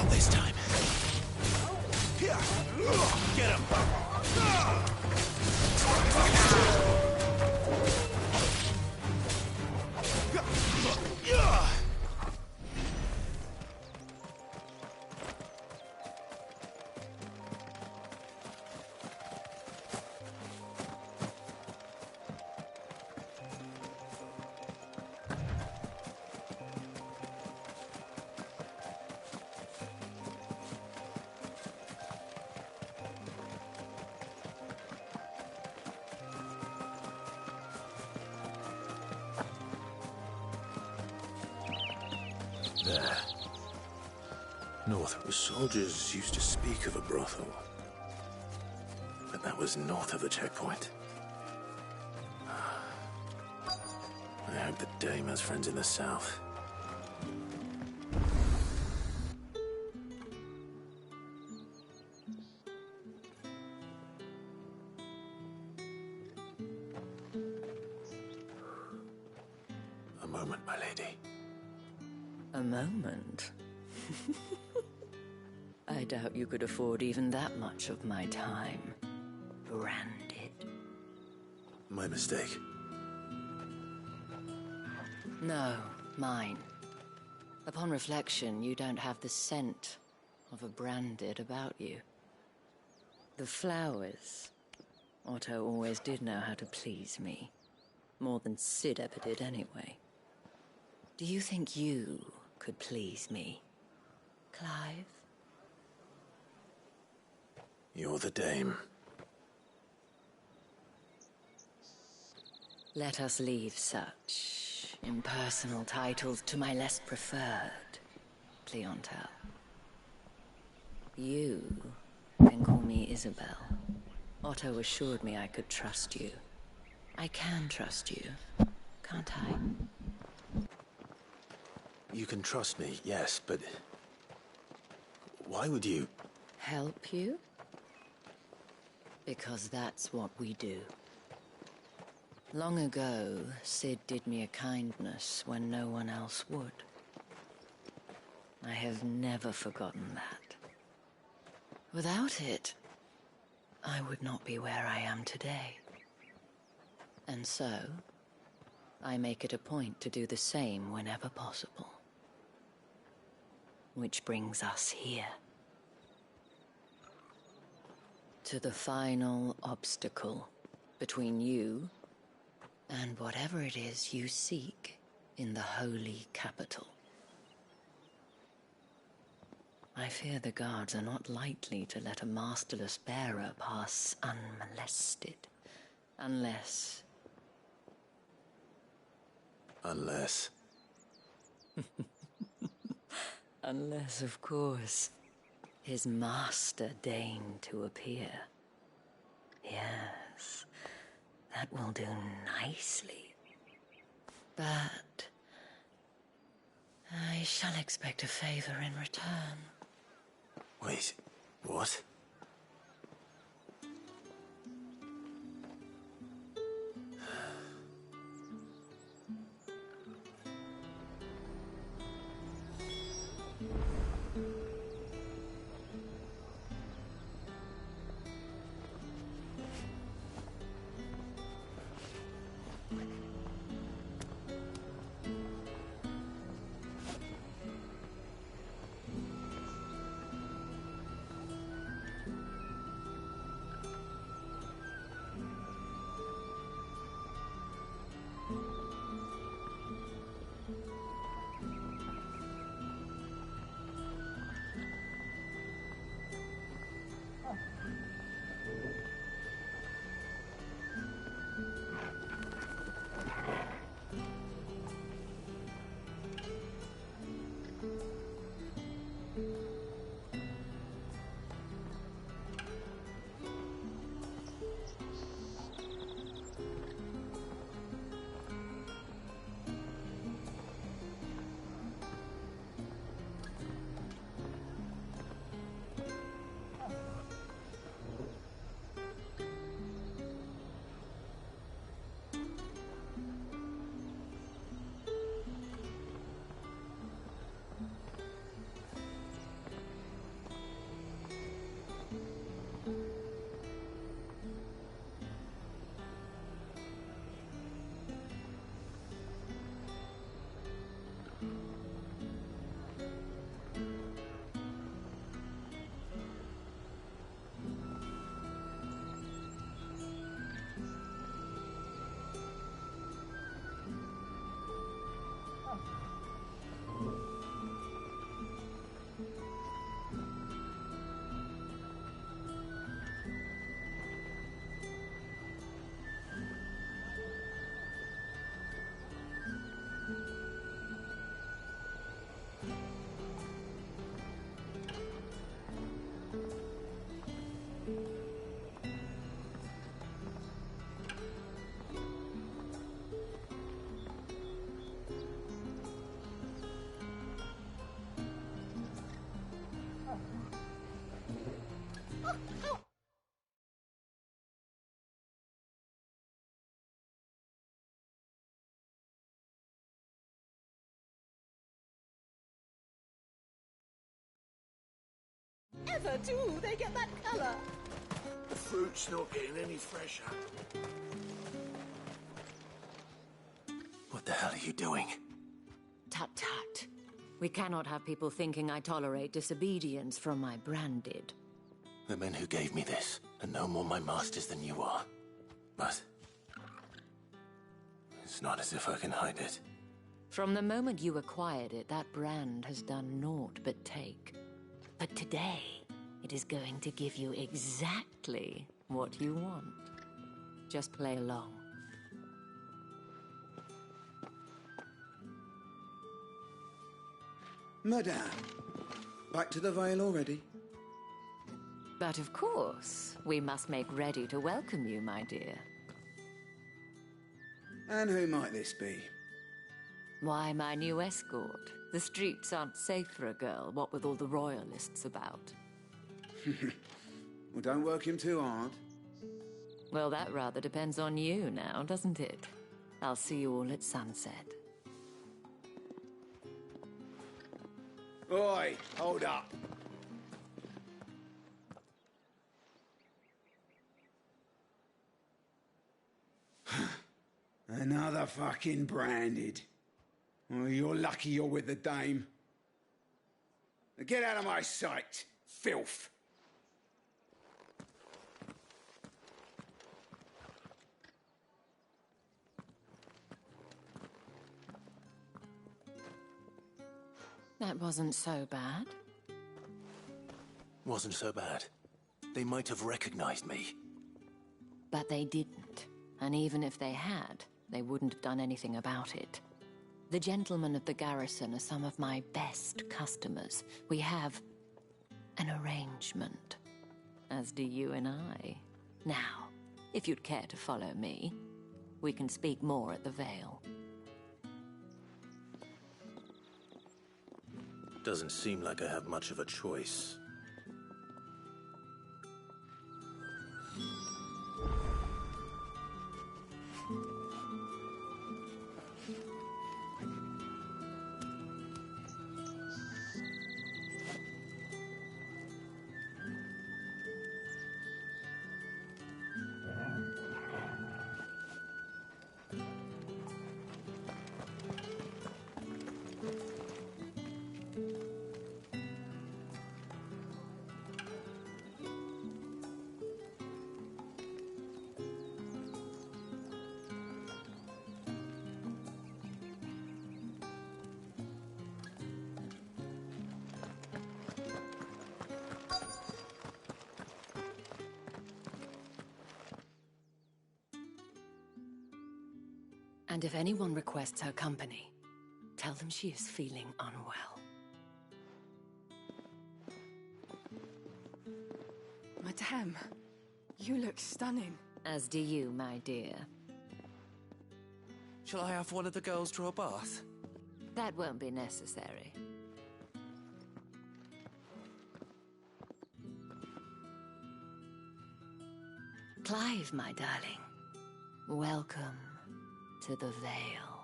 Not this time. Here. Get him. There. North. The soldiers used to speak of a brothel. But that was north of the checkpoint. I hope the dame has friends in the south. A moment, my lady. A moment? I doubt you could afford even that much of my time. Branded. My mistake. No, mine. Upon reflection, you don't have the scent of a branded about you. The flowers. Otto always did know how to please me. More than Cid ever did anyway. Do you think you could please me, Clive? You're the dame. Let us leave such impersonal titles to my less preferred, Cleontel. You can call me Isabel. Otto assured me I could trust you. I can trust you, can't I? You can trust me, yes, but... why would you... Help you? Because that's what we do. Long ago, Cid did me a kindness when no one else would. I have never forgotten that. Without it, I would not be where I am today. And so, I make it a point to do the same whenever possible. Which brings us here. To the final obstacle between you and whatever it is you seek in the holy capital. I fear the guards are not likely to let a masterless bearer pass unmolested. Unless... Unless... Unless, of course, his master deigned to appear. Yes, that will do nicely. But I shall expect a favor in return. Wait, what? Ever do they get that color? The fruit's not getting any fresher. What the hell are you doing? Tut tut. We cannot have people thinking I tolerate disobedience from my branded. The men who gave me this are no more my masters than you are. But it's not as if I can hide it. From the moment you acquired it, that brand has done naught but take. But today, it is going to give you exactly what you want. Just play along. Madame, back to the Vale already? But of course, we must make ready to welcome you, my dear. And who might this be? Why, my new escort. The streets aren't safe for a girl, what with all the royalists about. Well, don't work him too hard. Well, that rather depends on you now, doesn't it? I'll see you all at sunset. Oi, hold up. Another fucking branded. Oh, you're lucky you're with the dame. Now get out of my sight, filth. That wasn't so bad. Wasn't so bad. They might have recognized me. But they didn't. And even if they had, they wouldn't have done anything about it. The gentlemen of the garrison are some of my best customers. We have an arrangement, as do you and I. Now, if you'd care to follow me, we can speak more at the Vale. Doesn't seem like I have much of a choice. And if anyone requests her company, tell them she is feeling unwell. Madame, you look stunning. As do you, my dear. Shall I have one of the girls draw a bath? That won't be necessary. Clive, my darling. Welcome to the Vale.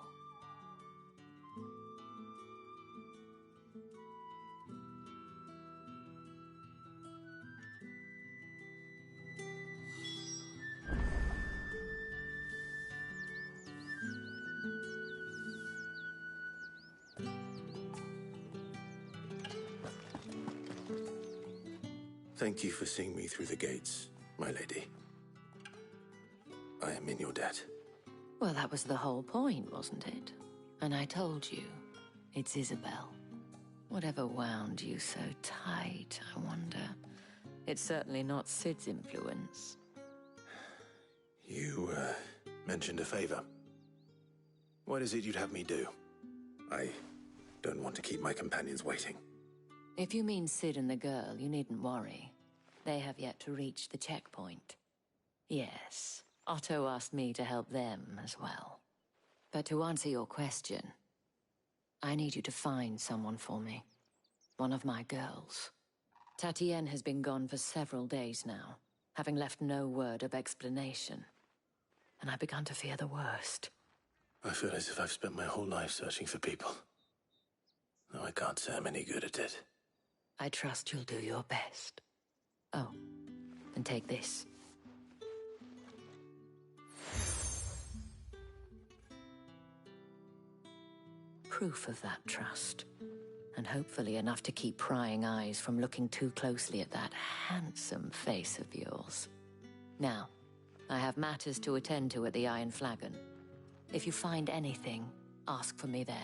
Thank you for seeing me through the gates, my lady. I am in your debt. Well, that was the whole point, wasn't it? And I told you, it's Isabel. Whatever wound you so tight, I wonder. It's certainly not Sid's influence. You, mentioned a favor. What is it you'd have me do? I don't want to keep my companions waiting. If you mean Sid and the girl, you needn't worry. They have yet to reach the checkpoint. Yes, Otto asked me to help them as well. But to answer your question, I need you to find someone for me. One of my girls. Tatienne has been gone for several days now, having left no word of explanation. And I've begun to fear the worst. I feel as if I've spent my whole life searching for people. Though I can't say I'm any good at it. I trust you'll do your best. Oh, and take this. Proof of that trust. And hopefully enough to keep prying eyes from looking too closely at that handsome face of yours. Now, I have matters to attend to at the Iron Flagon. If you find anything, ask for me there.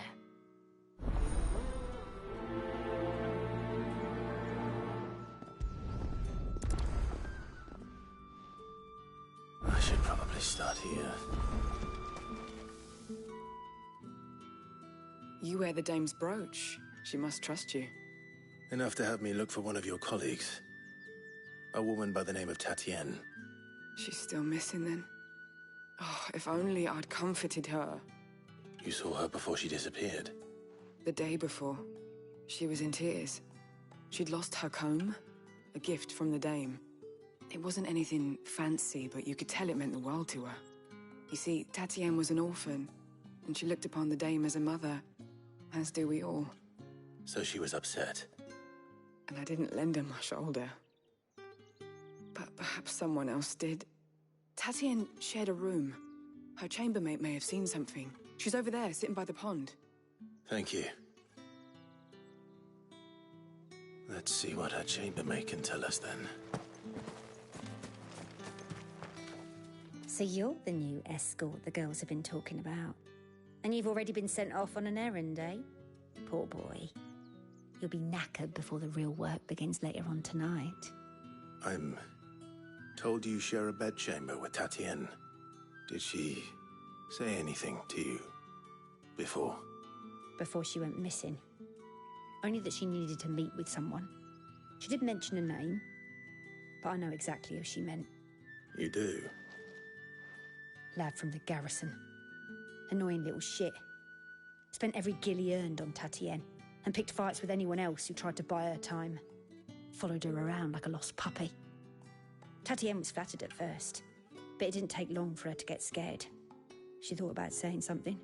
I should probably start here. You wear the dame's brooch. She must trust you. Enough to have me look for one of your colleagues. A woman by the name of Tatienne. She's still missing then. Oh, if only I'd comforted her. You saw her before she disappeared. The day before, she was in tears. She'd lost her comb, a gift from the dame. It wasn't anything fancy, but you could tell it meant the world to her. You see, Tatienne was an orphan, and she looked upon the dame as a mother, as do we all. So she was upset. And I didn't lend her my shoulder. But perhaps someone else did. Tatienne shared a room. Her chambermaid may have seen something. She's over there, sitting by the pond. Thank you. Let's see what her chambermaid can tell us then. So you're the new escort the girls have been talking about. And you've already been sent off on an errand, eh? Poor boy. You'll be knackered before the real work begins later on tonight. I'm told you share a bedchamber with Tatienne. Did she say anything to you before? Before she went missing. Only that she needed to meet with someone. She did mention a name, but I know exactly who she meant. You do? Lad from the garrison. Annoying little shit. Spent every gil he earned on Tatienne, and picked fights with anyone else who tried to buy her time. Followed her around like a lost puppy. Tatienne was flattered at first, but it didn't take long for her to get scared. She thought about saying something.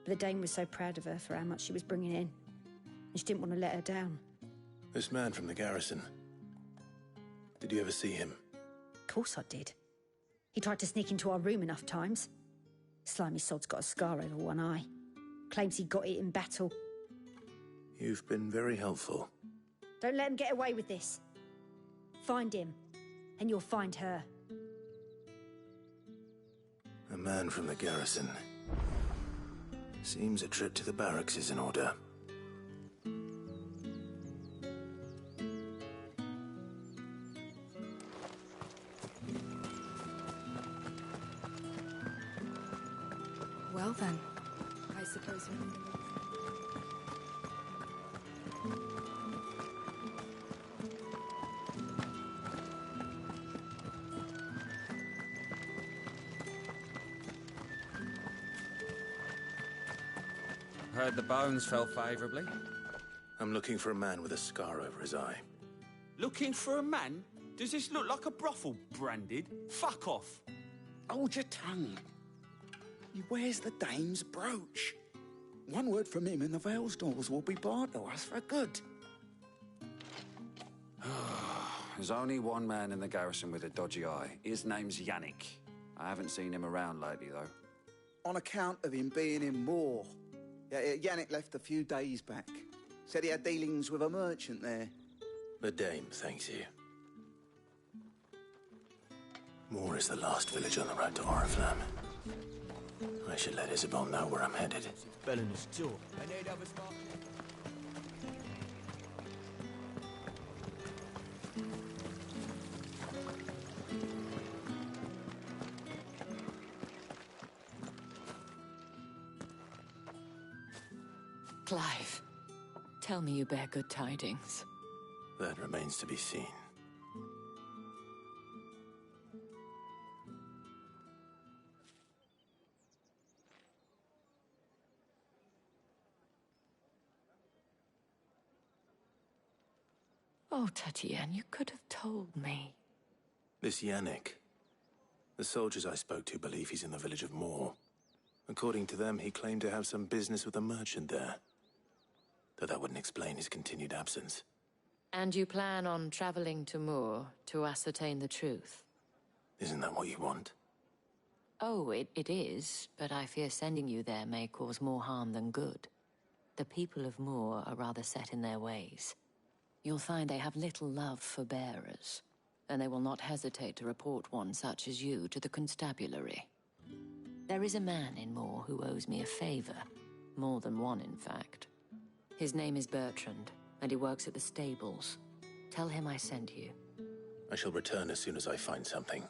But the dame was so proud of her for how much she was bringing in, and she didn't want to let her down. This man from the garrison. Did you ever see him? Of course I did. He tried to sneak into our room enough times. Slimy sod's got a scar over one eye. Claims he got it in battle. You've been very helpful. Don't let him get away with this. Find him, and you'll find her. A man from the garrison. Seems a trip to the barracks is in order. Well then, I suppose we can... Heard the bones fell favourably. I'm looking for a man with a scar over his eye. Looking for a man? Does this look like a brothel, Branded? Fuck off. Hold your tongue. He wears the dame's brooch. One word from him and the Vale's doors will be barred to us for good. There's only one man in the garrison with a dodgy eye. His name's Yannick. I haven't seen him around lately, though. On account of him being in war. Yeah, Yannick left a few days back. Said he had dealings with a merchant there. The dame thanks you. Moor is the last village on the road to Oriflamme. I should let Isabel know where I'm headed. Clive, tell me you bear good tidings. That remains to be seen. Oh, Tatienne, you could have told me. This Yannick. The soldiers I spoke to believe he's in the village of Moor. According to them, he claimed to have some business with a merchant there. Though that wouldn't explain his continued absence. And you plan on traveling to Moor to ascertain the truth? Isn't that what you want? Oh, it is, but I fear sending you there may cause more harm than good. The people of Moor are rather set in their ways. You'll find they have little love for bearers, and they will not hesitate to report one such as you to the constabulary. There is a man in Moor who owes me a favor. More than one, in fact. His name is Bertrand, and he works at the stables. Tell him I sent you. I shall return as soon as I find something.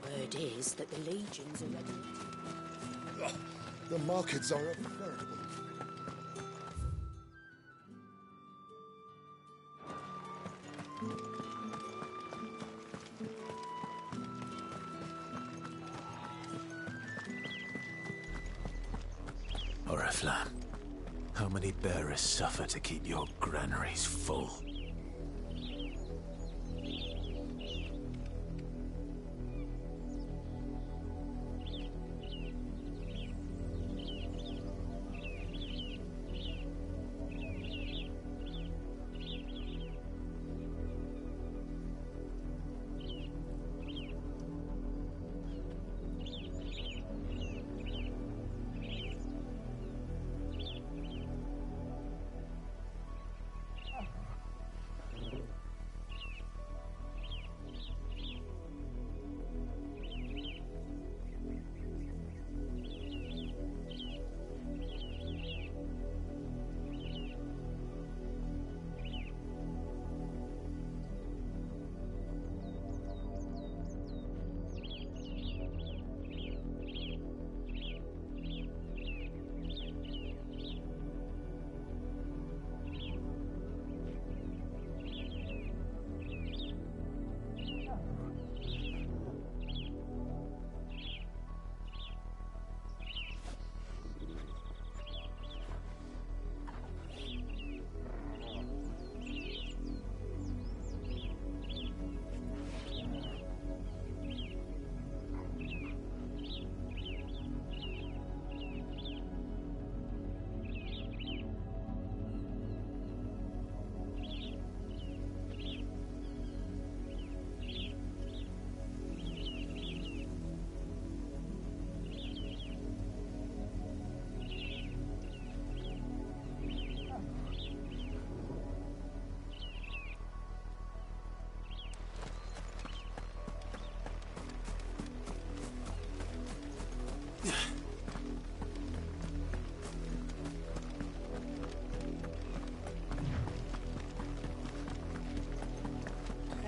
Word is that the legions are ready. The markets are a veritable... Oriflamme, how many bearers suffer to keep your granaries full?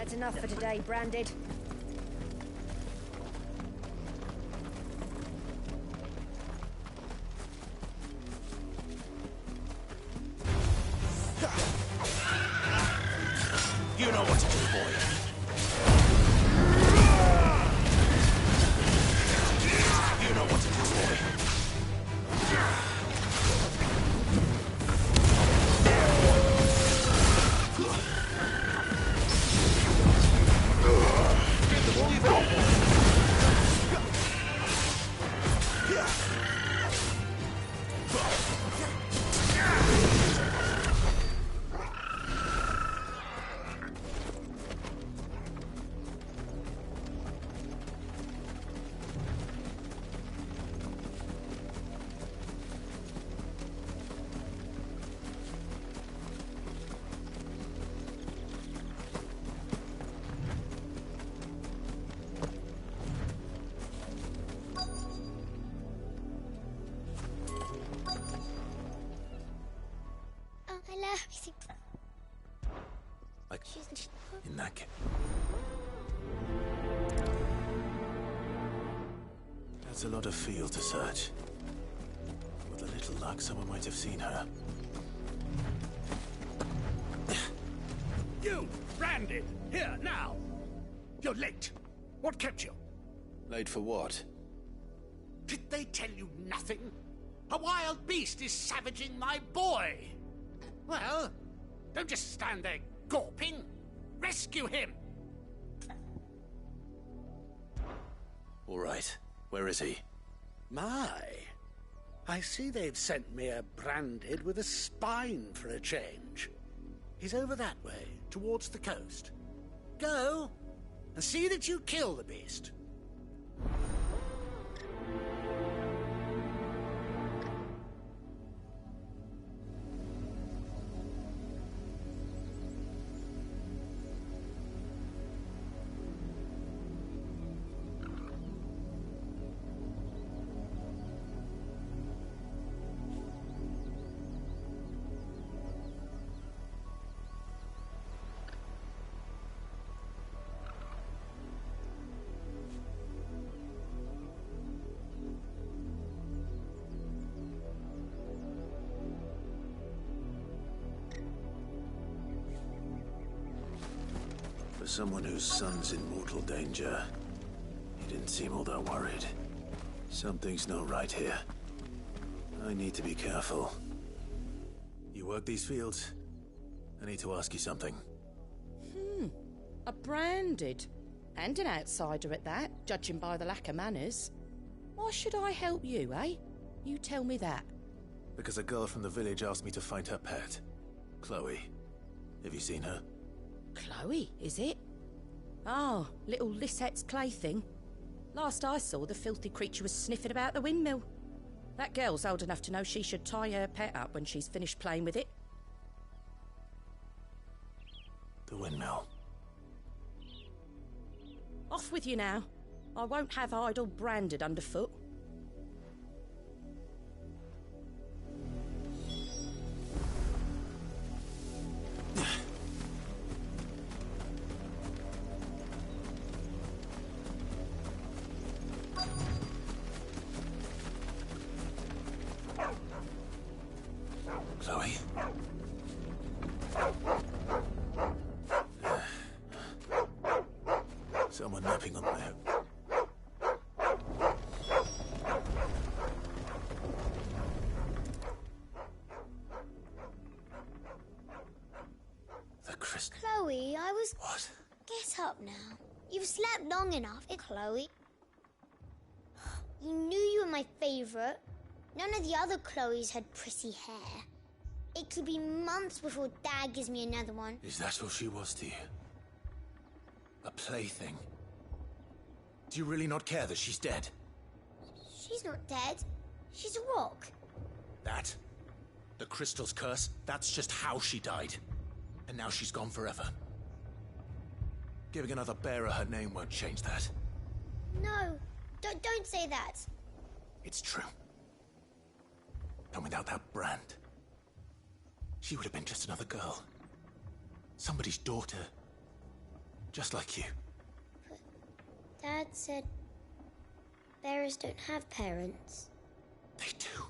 That's enough for today, Branded. You know what to do, boy. You know what to do, boy. Like, in that case. That's a lot of field to search. With a little luck, someone might have seen her. You! Branded! Here, now! You're late. What kept you? Late for what? Did they tell you nothing? A wild beast is savaging my boy. Well, don't just stand there gawping. Rescue him! All right. Where is he? My. I see they've sent me a branded with a spine for a change. He's over that way, towards the coast. Go, and see that you kill the beast. For someone whose son's in mortal danger, he didn't seem all that worried. Something's not right here. I need to be careful. You work these fields? I need to ask you something. A branded. And an outsider at that, judging by the lack of manners. Why should I help you, eh? You tell me that. Because a girl from the village asked me to find her pet. Chloe. Have you seen her? Chloe, is it? Oh, little Lissette's plaything. Last I saw, the filthy creature was sniffing about the windmill. That girl's old enough to know she should tie her pet up when she's finished playing with it. The windmill. Off with you now. I won't have idle branded underfoot. Chloe? Someone napping on there. The crystal. Chloe, I was... What? Get up now. You've slept long enough, Chloe. You knew you were my favourite. None of the other Chloes had pretty hair. It could be months before Dad gives me another one. Is that all she was to you? A plaything? Do you really not care that she's dead? She's not dead. She's a rock. That? The crystal's curse? That's just how she died. And now she's gone forever. Giving another bearer her name won't change that. No, don't say that. It's true. And without that brand, she would have been just another girl. Somebody's daughter. Just like you. But Dad said bearers don't have parents. They do.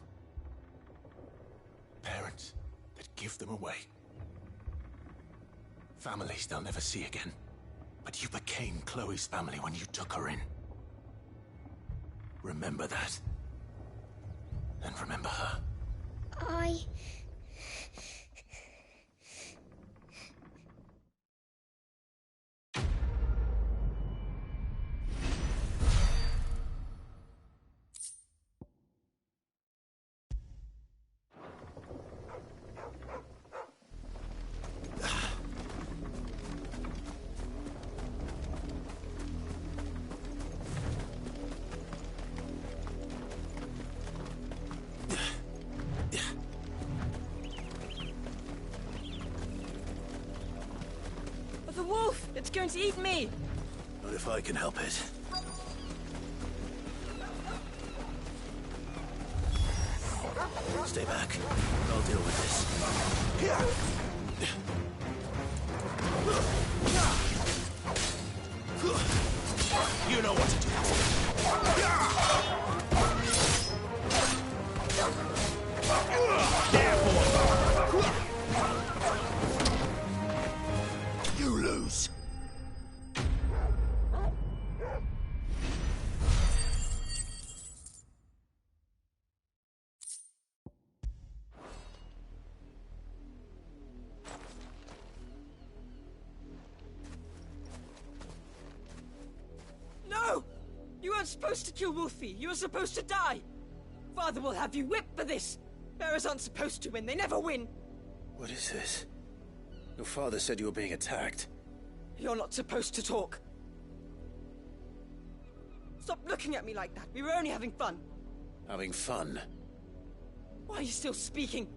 Parents that give them away. Families they'll never see again. But you became Chloe's family when you took her in. Remember that. And remember her. The wolf! It's going to eat me! Not if I can help it. Stay back. I'll deal with this. You know what to do. You lose. weren't supposed to kill Wolfie. You were supposed to die. Father will have you whipped for this. Bearers aren't supposed to win. They never win. What is this? Your father said you were being attacked. You're not supposed to talk. Stop looking at me like that. We were only having fun. Having fun? Why are you still speaking?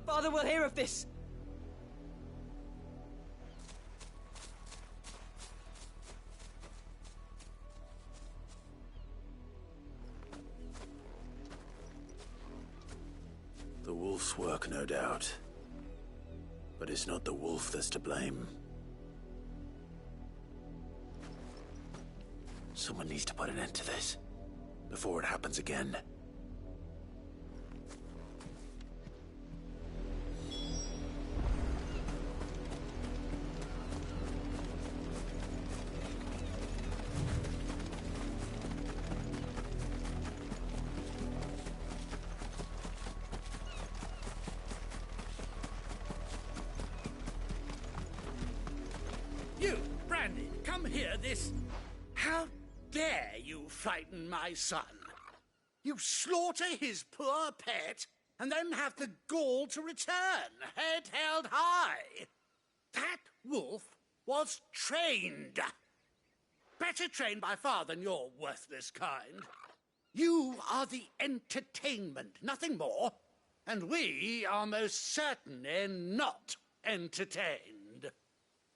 Father will hear of this. The wolf's work, no doubt. But it's not the wolf that's to blame. Someone needs to put an end to this, before it happens again. You, Brandy, come here, this... How dare you frighten my son? You slaughter his poor pet, and then have the gall to return, head held high. That wolf was trained. Better trained by far than your worthless kind. You are the entertainment, nothing more. And we are most certainly not entertained.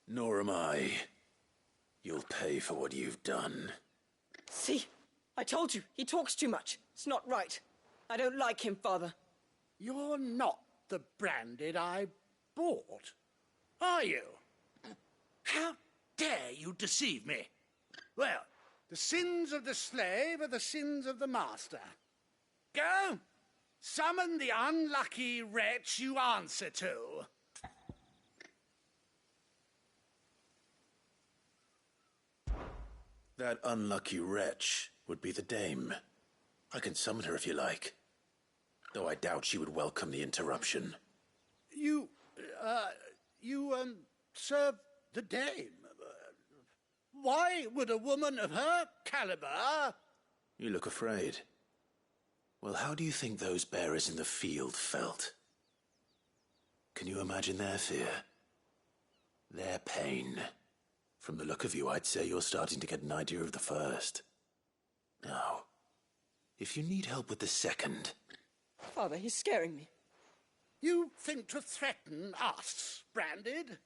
Nor am I. You'll pay for what you've done. See? I told you, he talks too much. It's not right. I don't like him, Father. You're not the Branded I bought, are you? How dare you deceive me? Well, the sins of the slave are the sins of the master. Go, summon the unlucky wretch you answer to. That unlucky wretch would be the dame. I can summon her if you like. Though I doubt she would welcome the interruption. You serve the dame. Why would a woman of her caliber... You look afraid. Well, how do you think those bearers in the field felt? Can you imagine their fear? Their pain? From the look of you, I'd say you're starting to get an idea of the first. Now, if you need help with the second... Father, he's scaring me. You think to threaten us, Branded?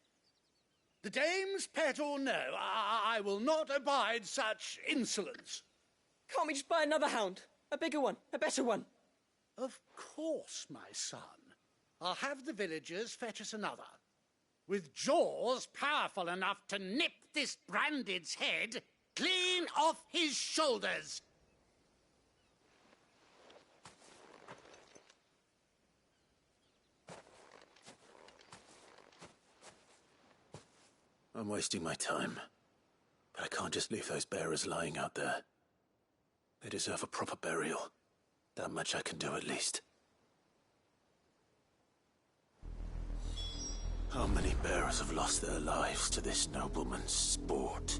The dame's pet or no, I will not abide such insolence. Can't we just buy another hound? A bigger one, a better one. Of course, my son. I'll have the villagers fetch us another. With jaws powerful enough to nip this Branded's head clean off his shoulders. I'm wasting my time. But I can't just leave those bearers lying out there. They deserve a proper burial. That much I can do at least. How many bearers have lost their lives to this nobleman's sport?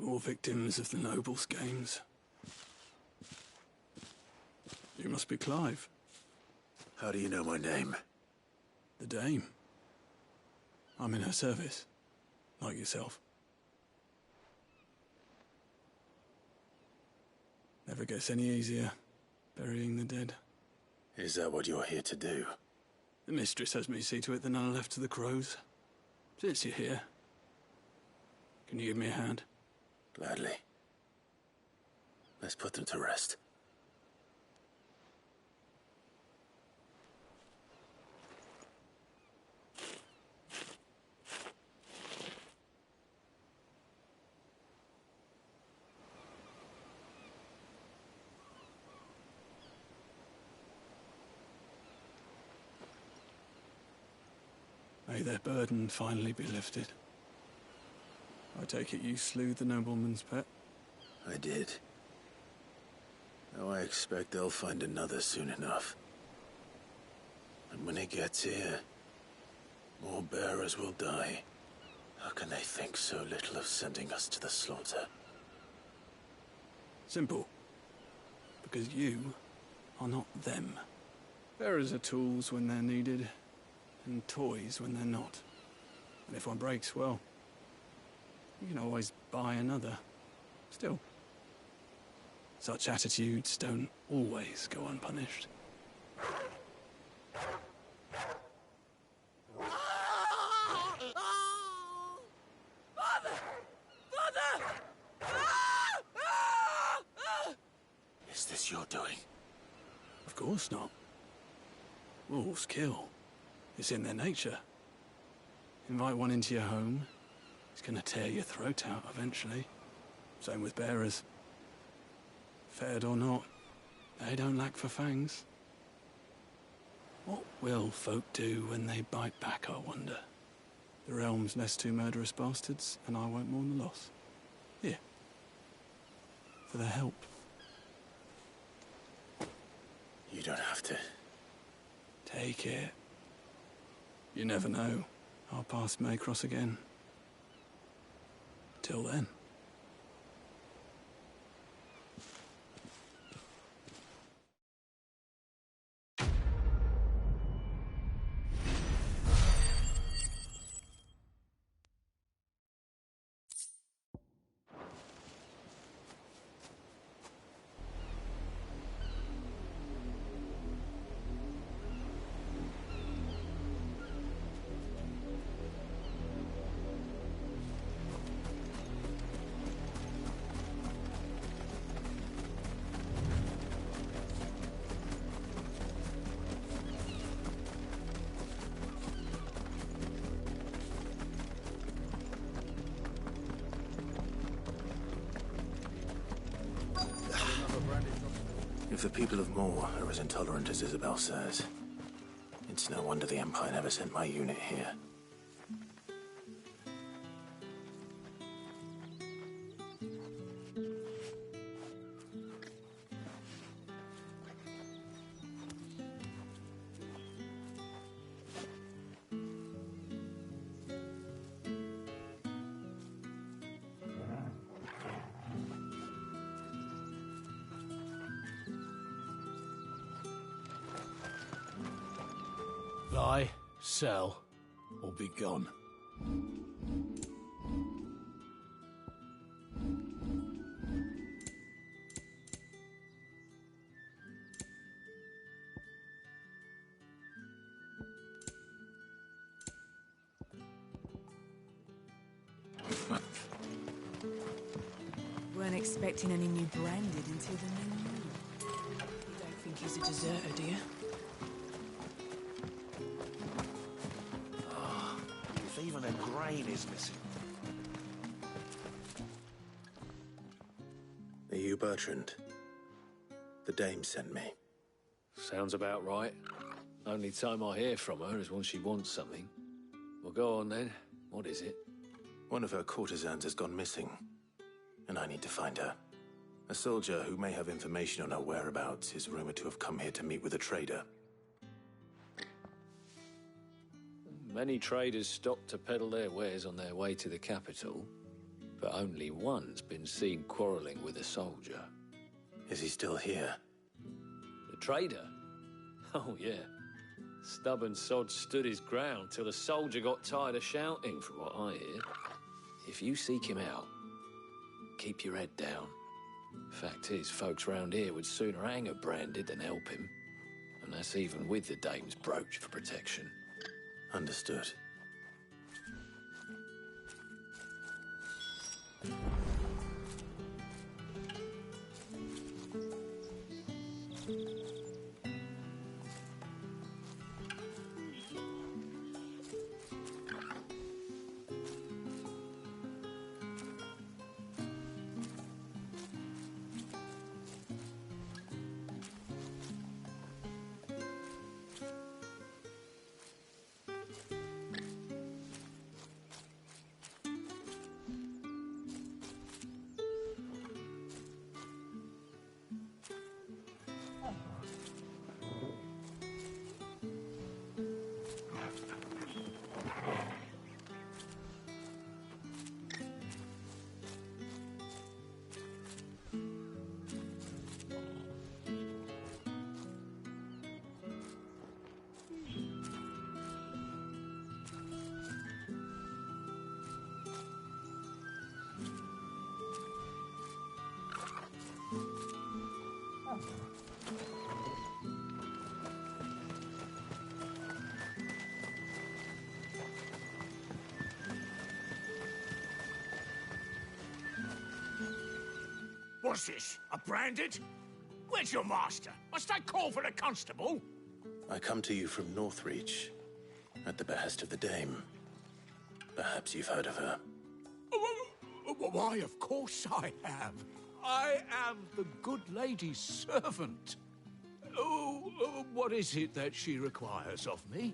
More victims of the nobles' games. You must be Clive. How do you know my name? The Dame. I'm in her service, like yourself. Never gets any easier, burying the dead. Is that what you're here to do? The mistress has me see to it that none are left to the crows. Since you're here, can you give me a hand? Gladly. Let's put them to rest. May their burden finally be lifted. I take it you slew the nobleman's pet? I did. Now I expect they'll find another soon enough. And when it gets here, more bearers will die. How can they think so little of sending us to the slaughter? Simple. Because you are not them. Bearers are tools when they're needed, and toys when they're not. And if one breaks, well, you can always buy another. Still, such attitudes don't always go unpunished. Is this your doing? Of course not. Wolves kill. It's in their nature. Invite one into your home, he's gonna tear your throat out eventually. Same with bearers. Fed or not, they don't lack for fangs. What will folk do when they bite back, I wonder? The realm's less two murderous bastards, and I won't mourn the loss. Here. For their help. You don't have to. Take it. You never know. Our paths may cross again. Till then. If the people of Moor are as intolerant as Isabel says, it's no wonder the Empire never sent my unit here. Buy, sell, or be gone. Weren't expecting any new branded until the new moon. You don't think he's a deserter, do you? If even a grain is missing. Are you Bertrand? The Dame sent me. Sounds about right. Only time I hear from her is when she wants something. Well, go on then. What is it? One of her courtesans has gone missing, and I need to find her. A soldier who may have information on her whereabouts is rumored to have come here to meet with a trader. Many traders stop to peddle their wares on their way to the capital. but only one's been seen quarrelling with a soldier. Is he still here? The trader? Oh, yeah. Stubborn sod stood his ground till the soldier got tired of shouting, from what I hear. If you seek him out, keep your head down. Fact is, folks round here would sooner hang a Branded than help him. And that's even with the dame's brooch for protection. Understood. What's this? A Branded? Where's your master? Must I call for a constable? I come to you from Northreach, at the behest of the Dame. Perhaps you've heard of her. Why, of course I have. I am the good lady's servant. What is it that she requires of me?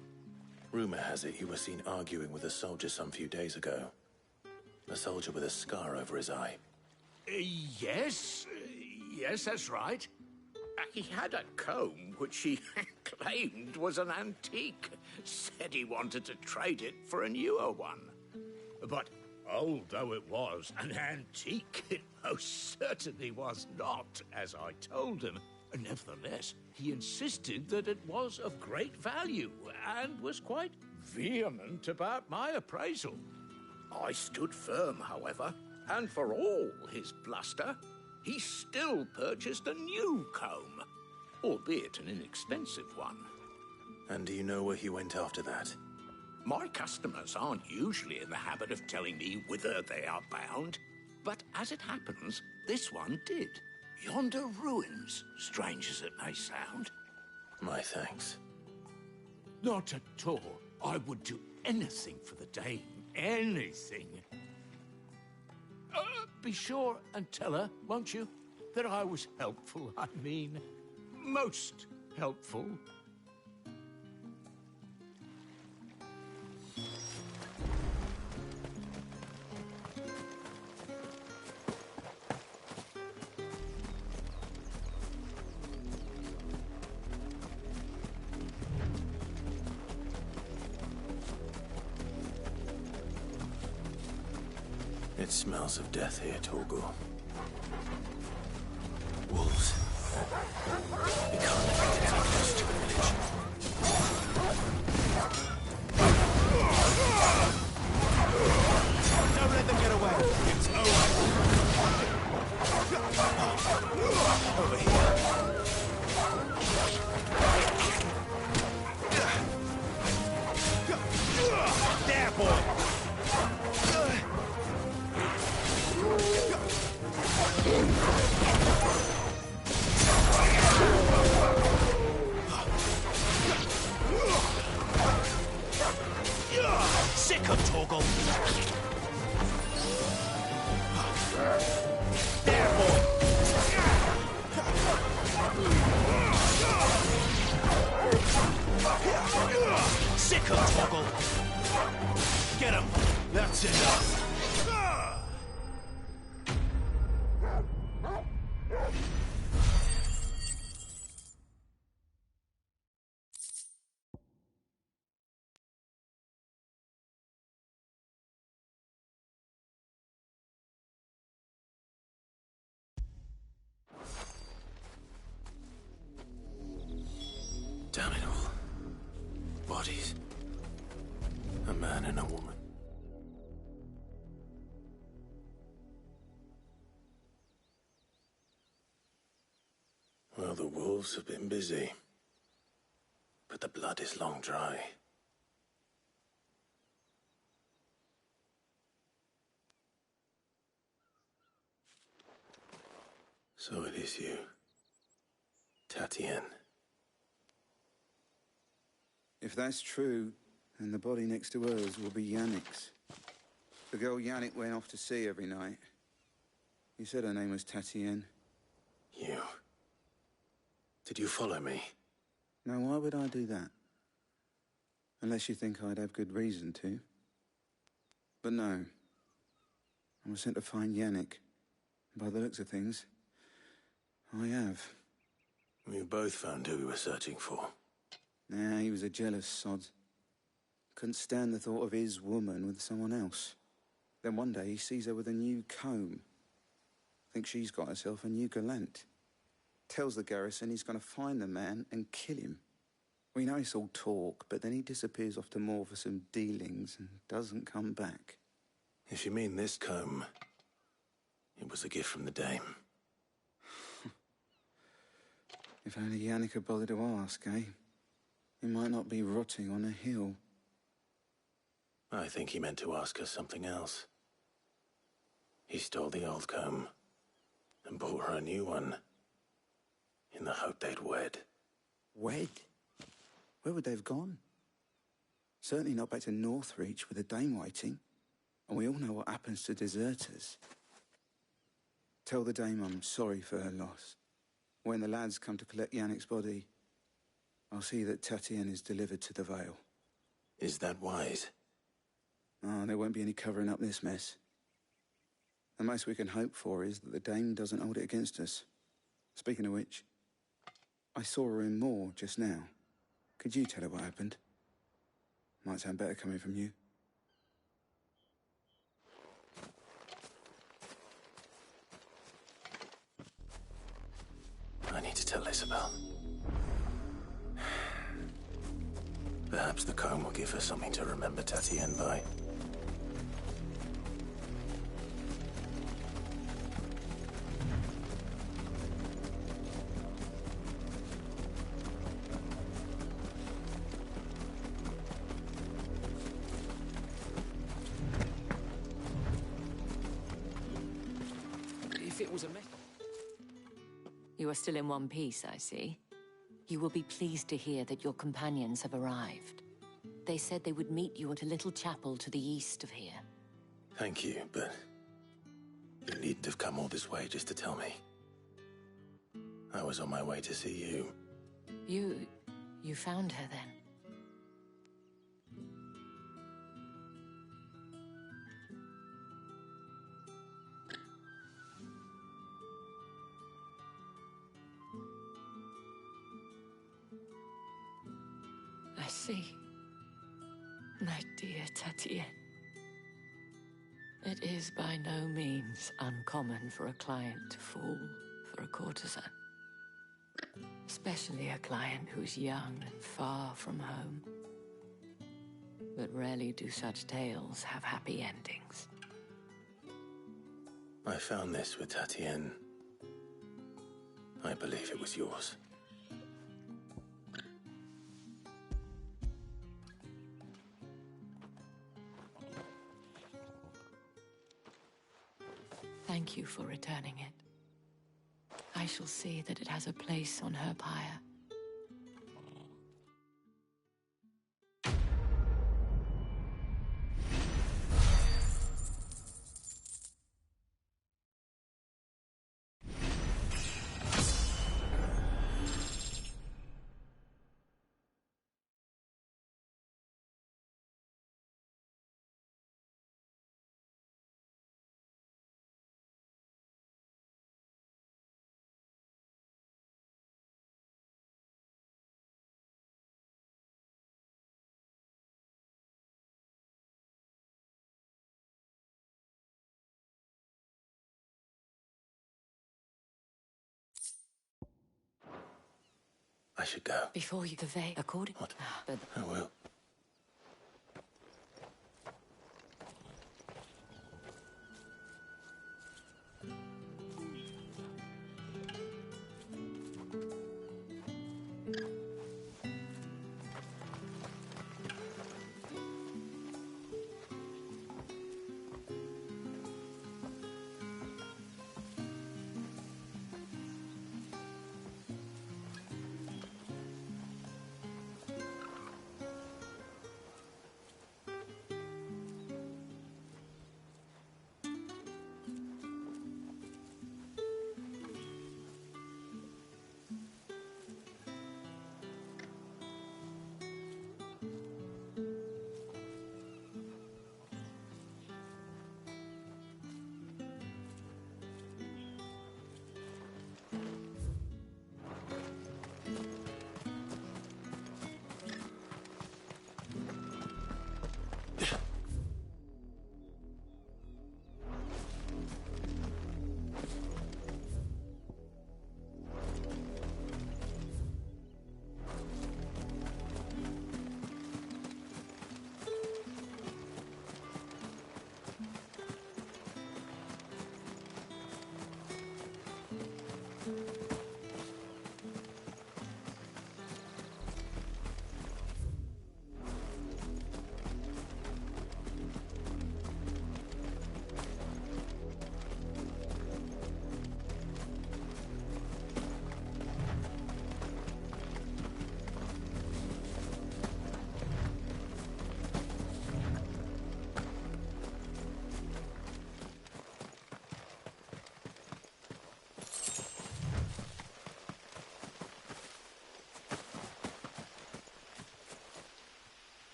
Rumor has it you were seen arguing with a soldier some few days ago. A soldier with a scar over his eye. Yes, that's right. He had a comb which he claimed was an antique. Said he wanted to trade it for a newer one. But old though it was, an antique it most certainly was not, as I told him. Nevertheless, he insisted that it was of great value and was quite vehement about my appraisal. I stood firm, however, and for all his bluster, he still purchased a new comb, albeit an inexpensive one. And do you know where he went after that? My customers aren't usually in the habit of telling me whither they are bound, but as it happens, this one did. Yonder ruins, strange as it may sound. My thanks. Not at all. I would do anything for the Dame. Anything. Be sure and tell her, won't you, that I was helpful. I mean, most helpful. It smells of death here, Torgal. Wolves. We can't let them get close to the village. Don't let them get away. It's over. Over here. There, boy. bodies. A man and a woman. Well, the wolves have been busy. But the blood is long dry. So it is you, Tatien. If that's true, then the body next to hers will be Yannick's. The girl Yannick went off to sea every night. You said her name was Tatien. You. Did you follow me? Now, why would I do that? Unless you think I'd have good reason to. But no. I was sent to find Yannick. By the looks of things, I have. We both found who we were searching for. Nah, he was a jealous sod. Couldn't stand the thought of his woman with someone else. Then one day he sees her with a new comb. Thinks she's got herself a new gallant. Tells the garrison he's going to find the man and kill him. We know it's all talk, but then he disappears off to Moor for some dealings and doesn't come back. If you mean this comb, it was a gift from the Dame. If only Yannick had bothered to ask, eh? He might not be rotting on a hill. I think he meant to ask her something else. He stole the old comb and bought her a new one in the hope they'd wed. Wed? Where would they have gone? Certainly not back to Northreach with the Dame waiting. And we all know what happens to deserters. Tell the Dame I'm sorry for her loss. When the lads come to collect Yannick's body, I'll see that Tatien is delivered to the Vale. Is that wise? Oh, there won't be any covering up this mess. The most we can hope for is that the Dame doesn't hold it against us. Speaking of which, I saw her in Moor just now. Could you tell her what happened? Might sound better coming from you. I need to tell Isabel. Perhaps the comb will give her something to remember Tatien by. If it was a mess. You are still in one piece, I see. You will be pleased to hear that your companions have arrived. They said they would meet you at a little chapel to the east of here. Thank you, but you needn't have come all this way just to tell me. I was on my way to see you. You found her then? I see. My dear Tatien. It is by no means uncommon for a client to fall for a courtesan. Especially a client who's young and far from home. But rarely do such tales have happy endings. I found this with Tatien. I believe it was yours. Thank you for returning it. I shall see that it has a place on her pyre. I should go. Before you convey according... What? But I will.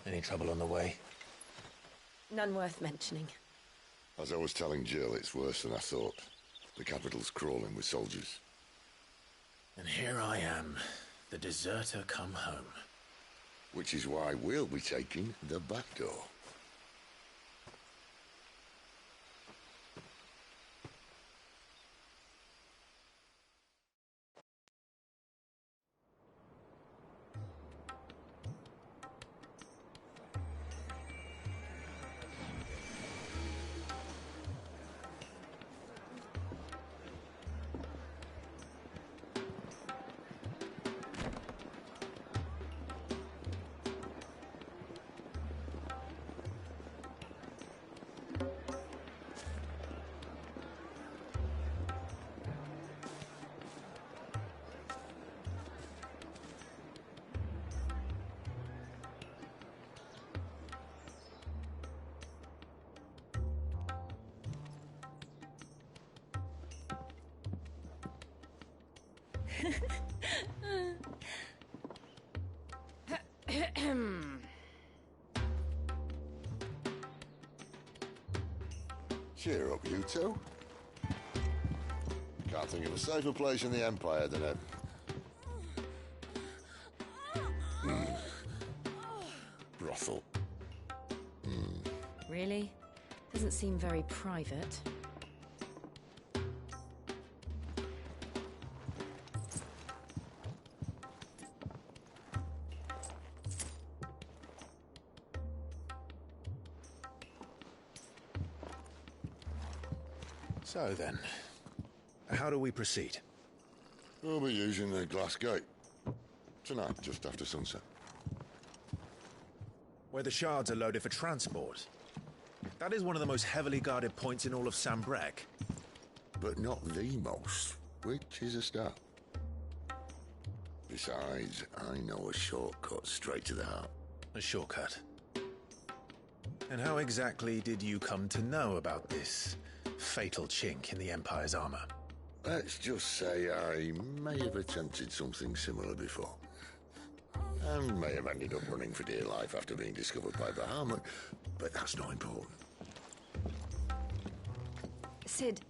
Any trouble on the way? None worth mentioning. As I was telling Jill, it's worse than I thought. The capital's crawling with soldiers. And here I am, the deserter come home. Which is why we'll be taking the back door. Cheer up, you two. Can't think of a safer place in the Empire than a... brothel. Really? Doesn't seem very private. So then, how do we proceed? We'll be using the glass gate. Tonight, just after sunset. Where the shards are loaded for transport. That is one of the most heavily guarded points in all of Sambrek. But not the most, which is a start. Besides, I know a shortcut straight to the heart. A shortcut? And how exactly did you come to know about this fatal chink in the Empire's armor? Let's just say I may have attempted something similar before. And may have ended up running for dear life after being discovered by Bahamut, but that's not important. Sid,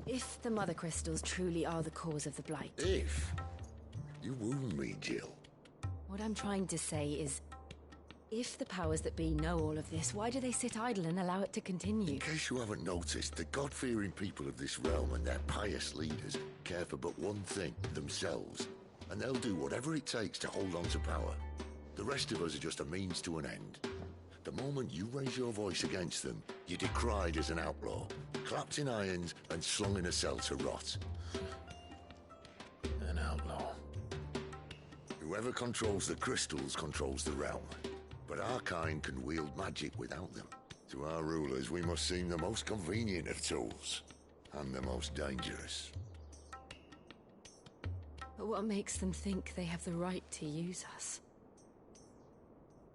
if the Mother Crystals truly are the cause of the Blight... If? You wound me, Jill. What I'm trying to say is, if the powers that be know all of this, why do they sit idle and allow it to continue? In case you haven't noticed, the God-fearing people of this realm and their pious leaders care for but one thing, themselves. And they'll do whatever it takes to hold on to power. The rest of us are just a means to an end. The moment you raise your voice against them, you're decried as an outlaw, clapped in irons and slung in a cell to rot. An outlaw. Whoever controls the crystals controls the realm. But our kind can wield magic without them. To our rulers, we must seem the most convenient of tools, and the most dangerous. But what makes them think they have the right to use us?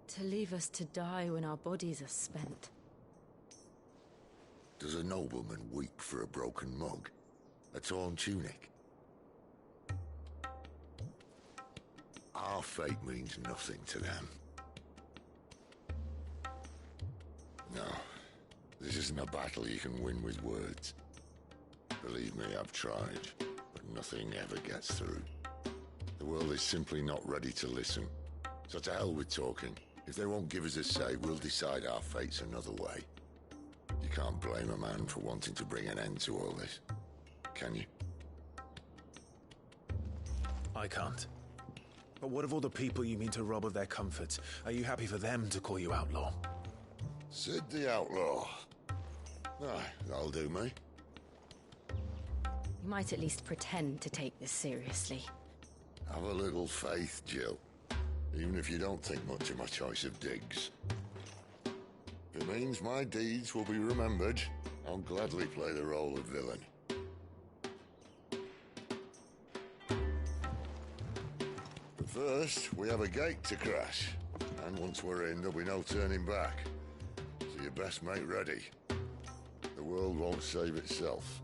To leave us to die when our bodies are spent? Does a nobleman weep for a broken mug? A torn tunic? Our fate means nothing to them. No, this isn't a battle you can win with words. Believe me, I've tried, but nothing ever gets through. The world is simply not ready to listen. So to hell with talking. If they won't give us a say, we'll decide our fates another way. You can't blame a man for wanting to bring an end to all this, can you? I can't. But what of all the people you mean to rob of their comforts? Are you happy for them to call you outlaw? Sid the Outlaw. Aye, that'll do me. You might at least pretend to take this seriously. Have a little faith, Jill. Even if you don't think much of my choice of digs. If it means my deeds will be remembered, I'll gladly play the role of villain. But first, we have a gate to crash. And once we're in, there'll be no turning back. So you best make ready. The world won't save itself.